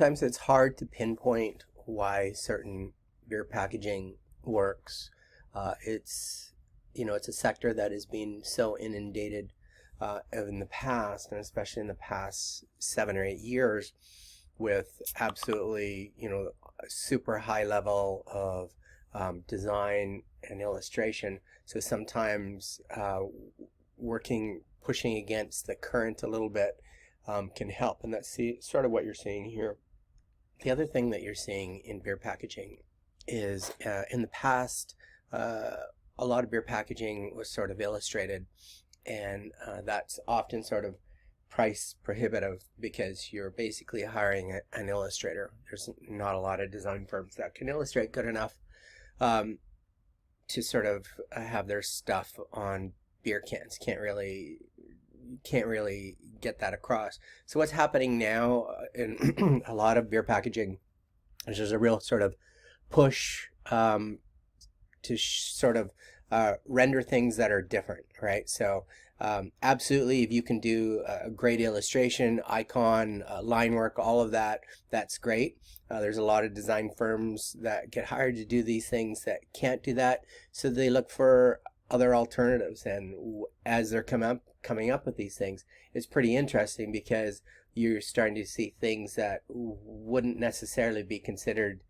sometimes it's hard to pinpoint why certain beer packaging works. It's it's a sector that has been so inundated in the past, and especially in the past 7 or 8 years, with absolutely a super high level of design and illustration. So sometimes pushing against the current a little bit can help, and that's sort of what you're seeing here. The other thing that you're seeing in beer packaging is in the past, a lot of beer packaging was sort of illustrated, and that's often sort of price prohibitive because you're basically hiring an illustrator. There's not a lot of design firms that can illustrate good enough to sort of have their stuff on beer cans. Can't really get that across. So what's happening now in a lot of beer packaging is there's a real sort of push to sort of render things that are different, right? So absolutely, if you can do a great illustration, icon, line work, all of that, that's great. There's a lot of design firms that get hired to do these things that can't do that, so they look for other alternatives. And as they're coming up with these things, it's pretty interesting because you're starting to see things that wouldn't necessarily be considered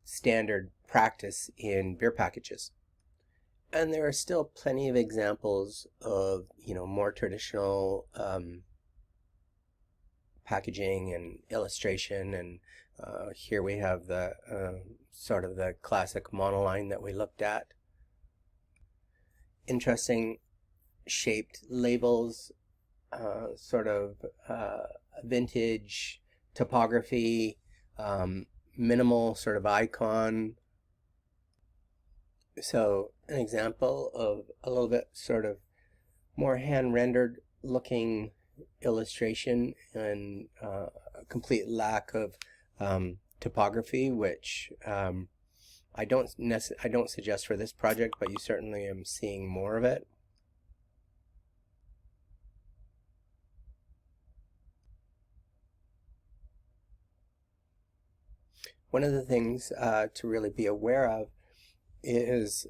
standard practice in beer packages. And there are still plenty of examples of more traditional packaging and illustration, and here we have the sort of the classic monoline that we looked at. Interesting shaped labels, sort of vintage typography, minimal sort of icon. So an example of a little bit sort of more hand-rendered looking illustration and a complete lack of typography, which I don't suggest for this project, but you certainly am seeing more of it. One of the things to really be aware of is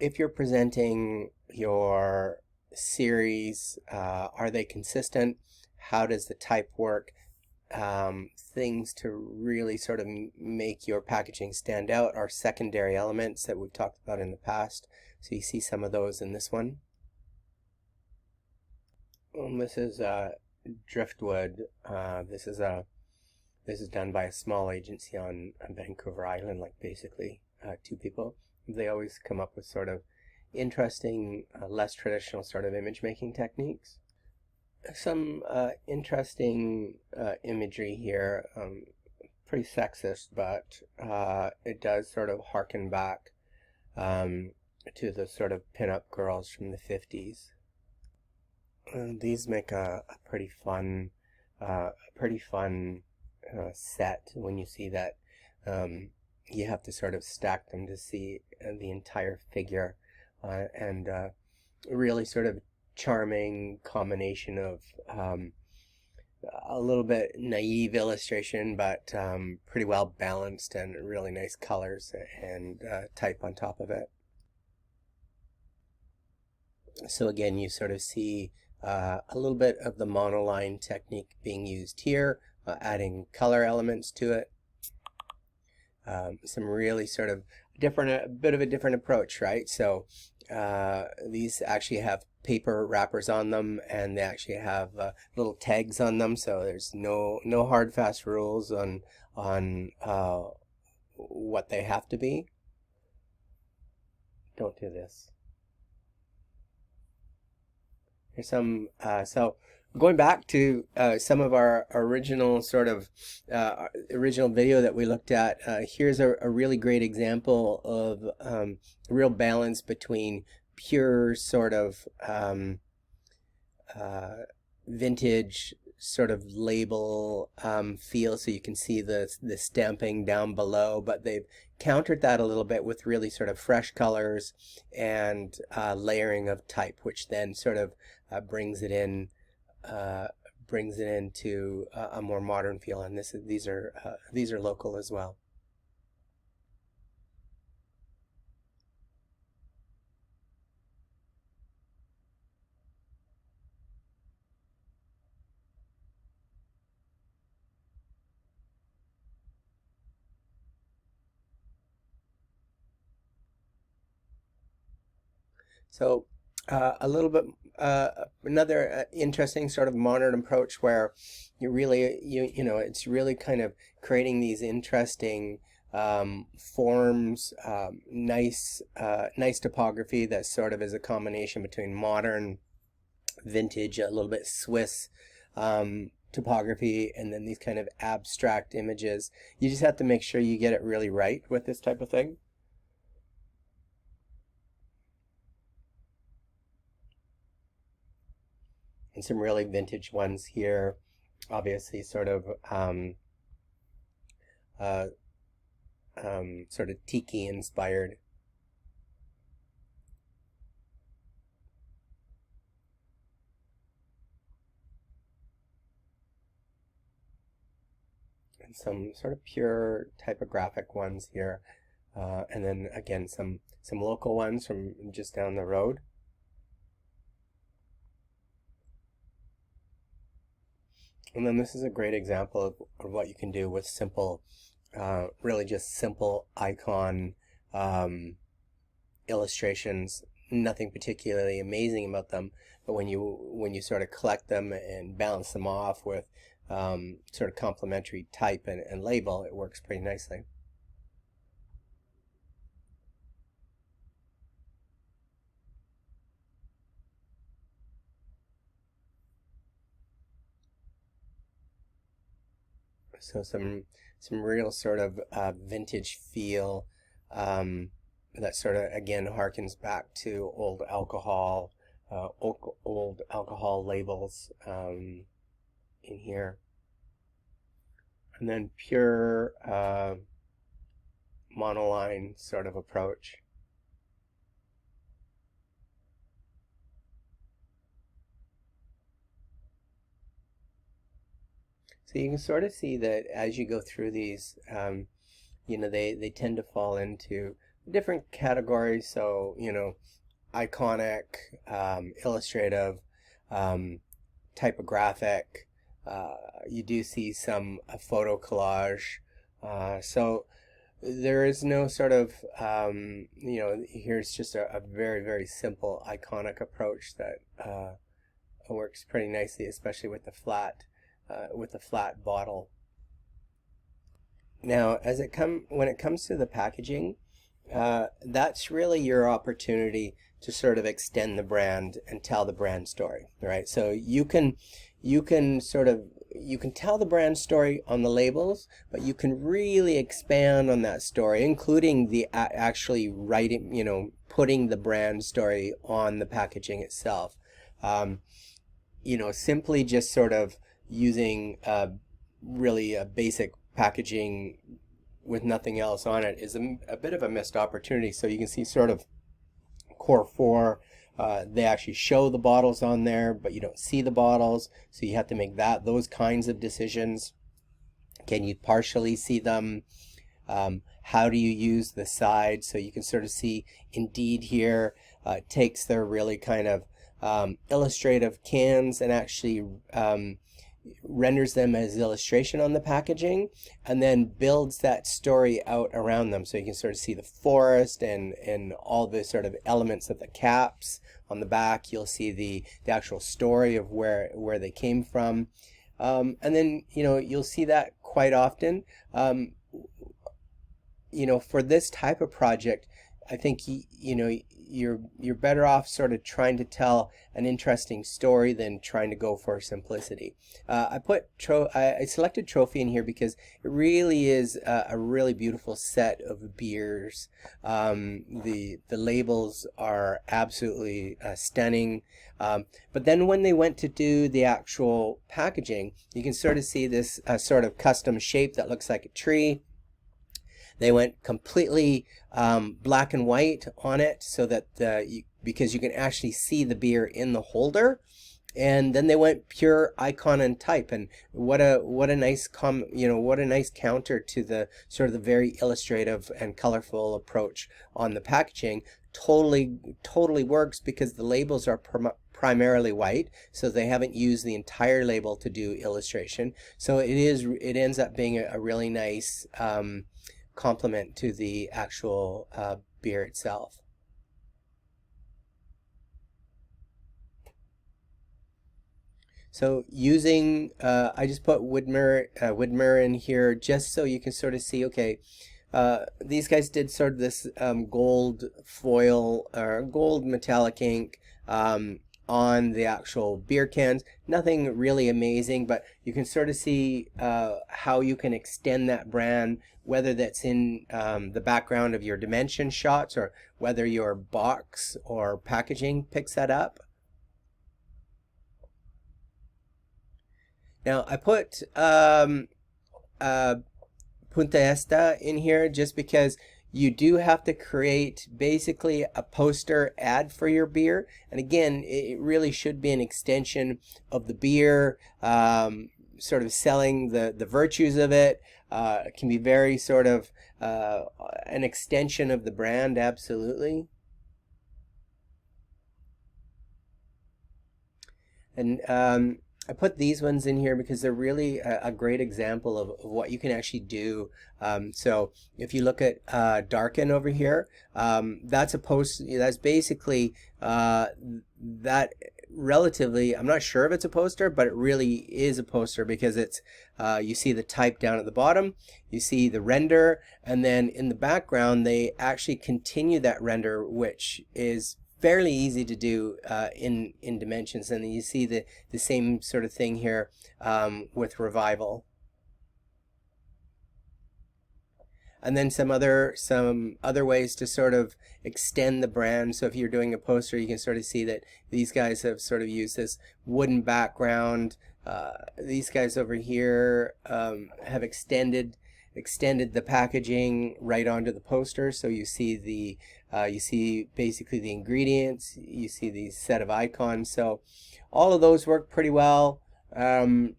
if you're presenting your series, are they consistent? How does the type work? Things to really sort of make your packaging stand out are secondary elements that we've talked about in the past. So you see some of those in this one. This is driftwood. This is done by a small agency on Vancouver Island, like basically 2 people. They always come up with sort of interesting, less traditional sort of image making techniques. Some interesting imagery here, pretty sexist, but it does sort of harken back to the sort of pinup girls from the 50s. These make a pretty fun set when you see that. You have to sort of stack them to see the entire figure, and really sort of charming combination of a little bit naive illustration, but pretty well balanced and really nice colors and type on top of it. So again, you sort of see a little bit of the monoline technique being used here, adding color elements to it. Some really sort of a bit of a different approach, right? So these actually have paper wrappers on them, and they actually have little tags on them, so there's no hard fast rules on what they have to be. Don't do this. Here's some so going back to some of our original sort of original video that we looked at, here's a really great example of real balance between pure sort of vintage sort of label feel, so you can see the stamping down below, but they've countered that a little bit with really sort of fresh colors and layering of type, which then sort of brings it in brings it into a more modern feel, and these are local as well. So a little bit another interesting sort of modern approach where you know it's really kind of creating these interesting forms, nice topography that sort of is a combination between modern, vintage, a little bit Swiss topography, and then these kind of abstract images. You just have to make sure you get it really right with this type of thing. And some really vintage ones here, obviously sort of uh, sort of tiki inspired. And some sort of pure typographic ones here. And then again, some local ones from just down the road. And then this is a great example of what you can do with simple, really just simple icon illustrations. Nothing particularly amazing about them, but when you sort of collect them and balance them off with sort of complementary type and label, it works pretty nicely. So some real sort of vintage feel that sort of again harkens back to old alcohol labels in here, and then pure monoline sort of approach. So you can sort of see that as you go through these, you know, they tend to fall into different categories. So, you know, iconic, illustrative, typographic. You do see some photo collage. So there is no sort of, you know, here's just a very, very simple iconic approach that works pretty nicely, especially with the flat bottle. Now, when it comes to the packaging, that's really your opportunity to sort of extend the brand and tell the brand story, right? So you can tell the brand story on the labels, but you can really expand on that story, including the actually writing, you know, putting the brand story on the packaging itself. You know, simply just sort of using really a basic packaging with nothing else on it is a bit of a missed opportunity. So you can see sort of Core 4, they actually show the bottles on there, but you don't see the bottles, so you have to make those kinds of decisions. Can you partially see them? How do you use the side? So you can sort of see Indeed here takes their really kind of illustrative cans and actually renders them as illustration on the packaging, and then builds that story out around them. So you can sort of see the forest and all the sort of elements of the caps on the back. You'll see the actual story of where they came from, and then you know you'll see that quite often. You know, for this type of project, I think you know you're better off sort of trying to tell an interesting story than trying to go for simplicity. I selected Trophy in here because it really is a really beautiful set of beers. The labels are absolutely stunning. But then when they went to do the actual packaging, you can sort of see this sort of custom shape that looks like a tree. They went completely black and white on it so that because you can actually see the beer in the holder. And then they went pure icon and type, and what a nice what a nice counter to the sort of the very illustrative and colorful approach on the packaging. Totally works because the labels are primarily white, so they haven't used the entire label to do illustration. So it ends up being a really nice complement to the actual beer itself. So using, I just put Widmer in here just so you can sort of see, okay, these guys did sort of this gold foil or gold metallic ink on the actual beer cans. Nothing really amazing, but you can sort of see how you can extend that brand, whether that's in the background of your dimension shots or whether your box or packaging picks that up. Now I put Punta Esta in here just because you do have to create basically a poster ad for your beer. And again, it really should be an extension of the beer, sort of selling the virtues of it. It can be very sort of an extension of the brand, absolutely. And I put these ones in here because they're really a great example of what you can actually do. So if you look at Darken over here, that's a post. That's basically that relatively. I'm not sure if it's a poster, but it really is a poster because it's you see the type down at the bottom, you see the render, and then in the background they actually continue that render, which is fairly easy to do in Dimensions, and then you see the same sort of thing here with Revival. And then some other ways to sort of extend the brand. So if you're doing a poster, you can sort of see that these guys have sort of used this wooden background. These guys over here have extended the packaging right onto the poster, so you see basically the ingredients, you see the set of icons. So all of those work pretty well to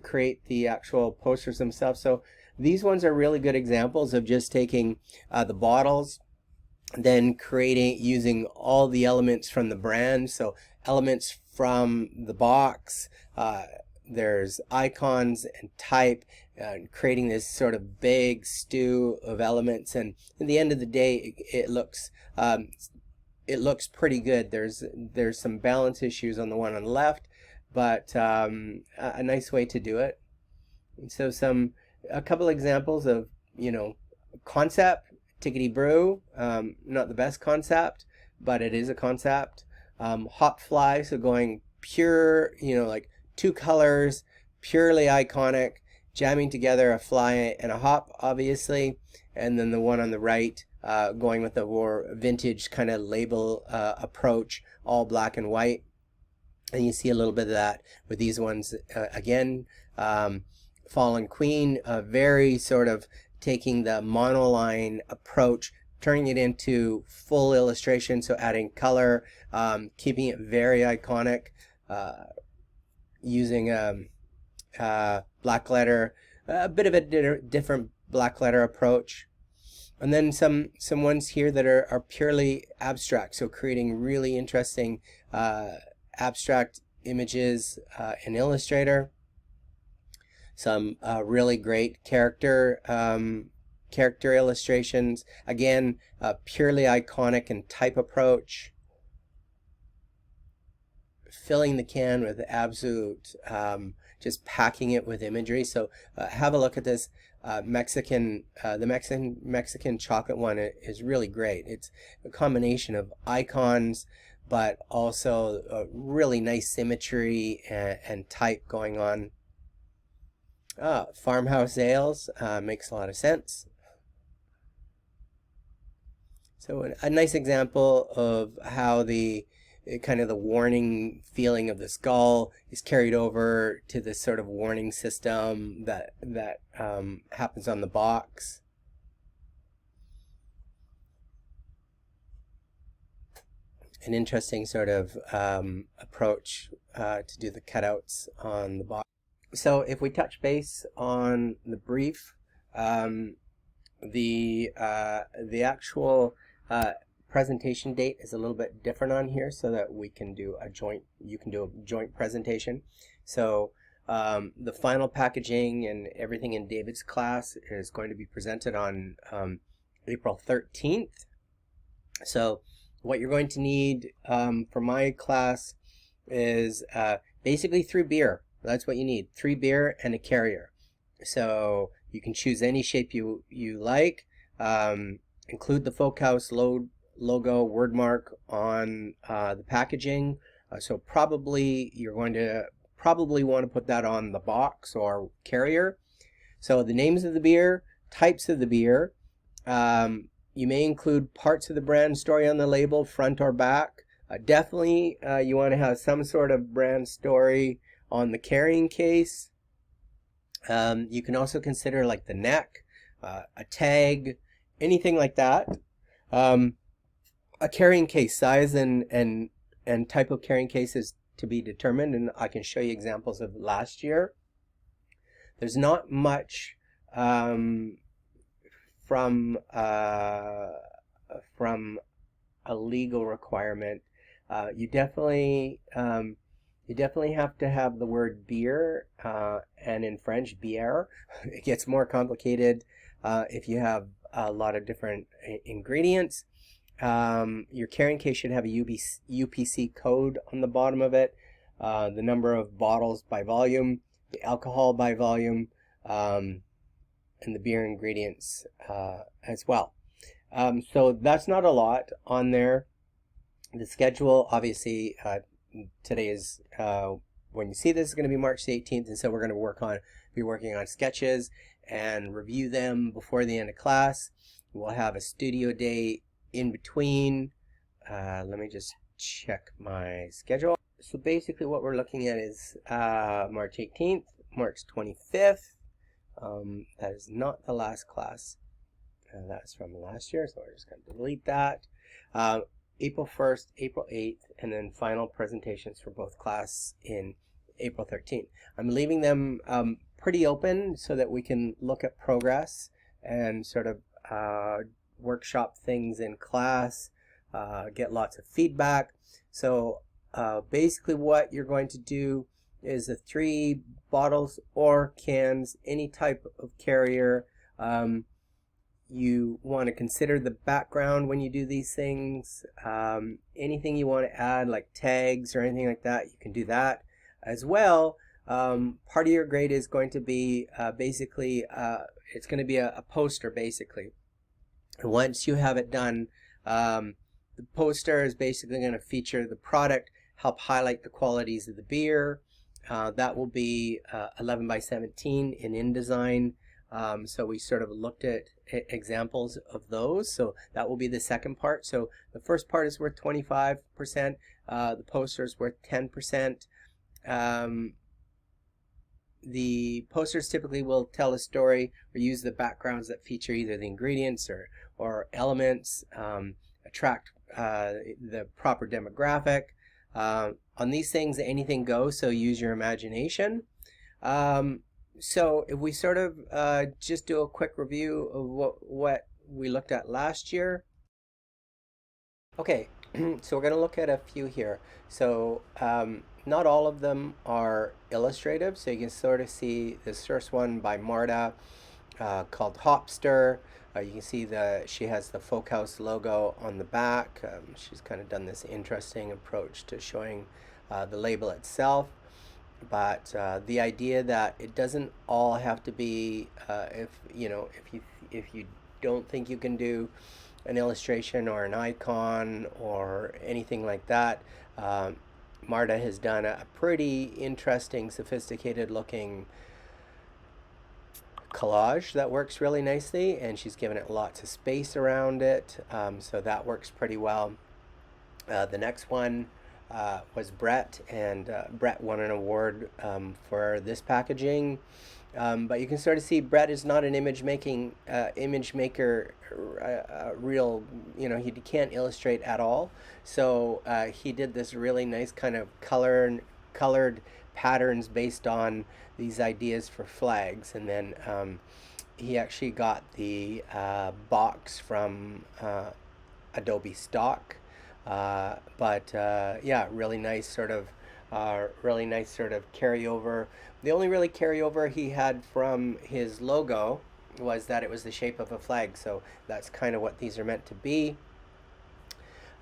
create the actual posters themselves. So these ones are really good examples of just taking the bottles, then using all the elements from the brand, so elements from the box, there's icons and type, creating this sort of big stew of elements, and at the end of the day it looks pretty good. There's some balance issues on the one on the left, but a nice way to do it. And so a couple examples of concept. Tickety Brew, not the best concept, but it is a concept. Hop Fly, so going pure, like 2 colors, purely iconic, jamming together a fly and a hop, obviously, and then the one on the right going with a more vintage kind of label approach, all black and white. And you see a little bit of that with these ones again. Fallen Queen, very sort of taking the monoline approach, turning it into full illustration, so adding color, keeping it very iconic, using black letter, a bit of a different black letter approach. And then some ones here that are purely abstract, so creating really interesting abstract images in Illustrator. Some really great character illustrations, again purely iconic and type approach, filling the can with absolute just packing it with imagery. So have a look at this Mexican chocolate one. It is really great. It's a combination of icons but also a really nice symmetry and type going on. Farmhouse Ales makes a lot of sense. So a nice example of how the kind of the warning feeling of the skull is carried over to this sort of warning system that happens on the box. an interesting sort of approach to do the cutouts on the box. So if we touch base on the brief, the actual presentation date is a little bit different on here, so that we can do a joint. You can do a joint presentation. So the final packaging and everything in David's class is going to be presented on April 13th. So what you're going to need for my class is basically 3 beer. That's what you need. 3 beer and a carrier. So you can choose any shape you like. Include the Folkhouse logo word-mark on the packaging. So probably you're going to want to put that on the box or carrier. So the names of the beer, types of the beer. You may include parts of the brand story on the label, front or back. Definitely you want to have some sort of brand story on the carrying case. You can also consider like the neck, a tag, anything like that. A carrying case size and type of carrying case is to be determined, and I can show you examples of last year. There's not much from a legal requirement. You definitely have to have the word beer, and in French, bière. It gets more complicated if you have a lot of different ingredients. Your carrying case should have a UPC code on the bottom of it, the number of bottles by volume, the alcohol by volume, and the beer ingredients as well. So that's not a lot on there. The schedule, obviously, today is, when you see this, is going to be March the 18th, and so we're going to be working on sketches and review them before the end of class. We'll have a studio day in between. Let me just check my schedule. So basically what we're looking at is March 18th, March 25th. That is not the last class. That's from last year, so we're just going to delete that. April 1st, April 8th, and then final presentations for both class in April 13th. I'm leaving them pretty open so that we can look at progress and sort of workshop things in class, get lots of feedback. So basically what you're going to do is the 3 bottles or cans, any type of carrier. You want to consider the background when you do these things. Anything you want to add, like tags or anything like that, you can do that as well. Part of your grade is going to be basically, it's going to be a poster basically. And once you have it done, the poster is basically going to feature the product, help highlight the qualities of the beer. That will be 11 by 17 in InDesign. So we sort of looked at examples of those. So that will be the second part. So the first part is worth 25%. The poster is worth 10%. The posters typically will tell a story or use the backgrounds that feature either the ingredients or elements, attract the proper demographic. On these things, anything goes, so use your imagination. So if we sort of just do a quick review of what we looked at last year. Okay, so we're going to look at a few here. So not all of them are illustrative, so you can sort of see this first one by Marta called Hopster. You can see she has the Folkhouse logo on the back. She's kind of done this interesting approach to showing the label itself. But the idea that it doesn't all have to be, if you don't think you can do an illustration or an icon or anything like that, Marta has done a pretty interesting, sophisticated looking collage that works really nicely, and she's given it lots of space around it, so that works pretty well. The next one was Brett, and Brett won an award for this packaging. But you can sort of see Brett is not an image maker, real, he can't illustrate at all. So he did this really nice kind of colored patterns based on these ideas for flags. And then he actually got the box from Adobe Stock. But yeah, really nice sort of carryover. The only really carryover he had from his logo was that it was the shape of a flag. So that's kind of what these are meant to be.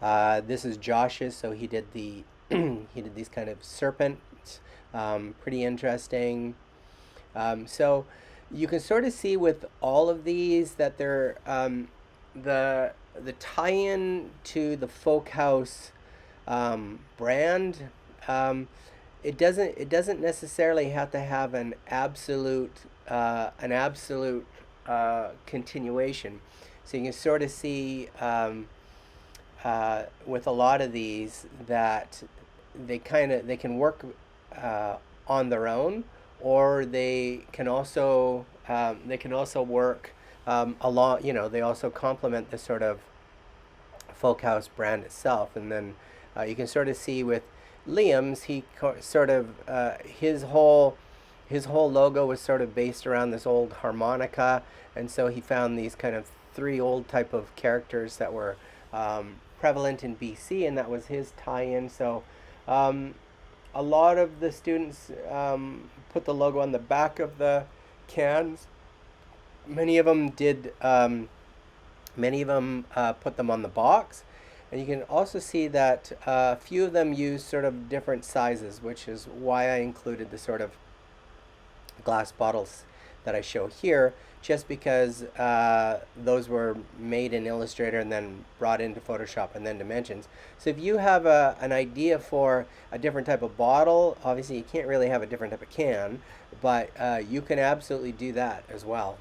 This is Josh's, so he did the he did these kind of serpents. Pretty interesting. So you can sort of see with all of these that they're the tie-in to the Folk House brand. It doesn't necessarily have to have an absolute continuation. So you can sort of see with a lot of these that they can work on their own, or they can also work along. They also complement the sort of Folk House brand itself. And then you can sort of see with Liam's, his whole logo was sort of based around this old harmonica, and so he found these kind of three old type of characters that were prevalent in BC, and that was his tie-in. So a lot of the students put the logo on the back of the cans. Many of them did. Many of them put them on the box. And you can also see that a few of them use sort of different sizes, which is why I included the sort of glass bottles that I show here, just because those were made in Illustrator and then brought into Photoshop and then Dimensions. So if you have an idea for a different type of bottle, obviously you can't really have a different type of can, but you can absolutely do that as well.